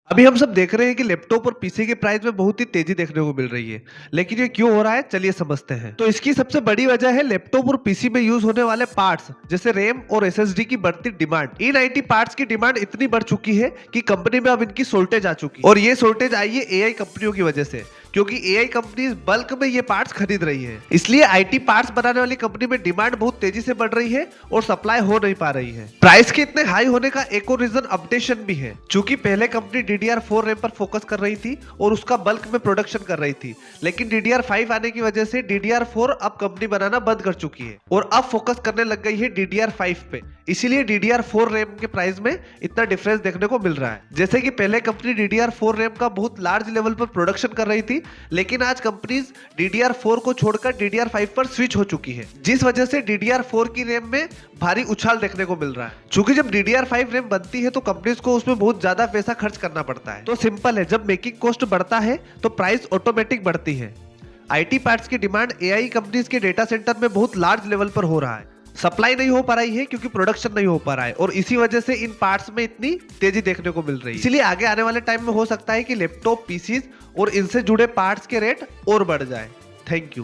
अभी हम सब देख रहे हैं कि लैपटॉप और पीसी के प्राइस में बहुत ही तेजी देखने को मिल रही है। लेकिन ये क्यों हो रहा है, चलिए समझते हैं। तो इसकी सबसे बड़ी वजह है लैपटॉप और पीसी में यूज होने वाले पार्ट्स जैसे रैम और एसएसडी की बढ़ती डिमांड। इन आईटी पार्ट्स की डिमांड इतनी बढ़ चुकी है कि कंपनी में अब इनकी शॉर्टेज आ चुकी है। और ये शॉर्टेज आई है एआई कंपनियों की वजह से, क्योंकि एआई कंपनीज बल्क में ये पार्ट्स खरीद रही है। इसलिए आईटी पार्ट्स बनाने वाली कंपनी में डिमांड बहुत तेजी से बढ़ रही है और सप्लाई हो नहीं पा रही है। प्राइस के इतने हाई होने का एक और रीजन अपडेशन भी है। चूंकि पहले कंपनी DDR4 रैम पर फोकस कर रही थी और उसका बल्क में प्रोडक्शन कर रही थी, लेकिन DDR5 आने की वजह से DDR4 अब कंपनी बनाना बंद कर चुकी है और अब फोकस करने लग गई है DDR5 पे। इसीलिए DDR4 रैम के प्राइस में इतना डिफरेंस देखने को मिल रहा है। जैसे कि पहले कंपनी DDR4 रैम का बहुत लार्ज लेवल पर प्रोडक्शन कर रही थी, लेकिन आज कंपनीज DDR4 को छोड़कर DDR5 पर स्विच हो चुकी है, जिस वजह से DDR4 की रैम में भारी उछाल देखने को मिल रहा है। चूंकि जब DDR5 रैम बनती है तो कंपनीज को उसमें बहुत ज्यादा पैसा खर्च करना पड़ता है। तो सिंपल है, जब मेकिंग कॉस्ट बढ़ता है तो प्राइस ऑटोमेटिक बढ़ती है। आईटी पार्ट्स की डिमांड एआई कंपनीज के डेटा सेंटर में बहुत लार्ज लेवल पर हो रहा है। सप्लाई नहीं हो पा रही है क्योंकि प्रोडक्शन नहीं हो पा रहा है, और इसी वजह से इन पार्ट्स में इतनी तेजी देखने को मिल रही है। इसलिए आगे आने वाले टाइम में हो सकता है कि लैपटॉप, पीसीज और इनसे जुड़े पार्ट्स के रेट और बढ़ जाए। Thank you.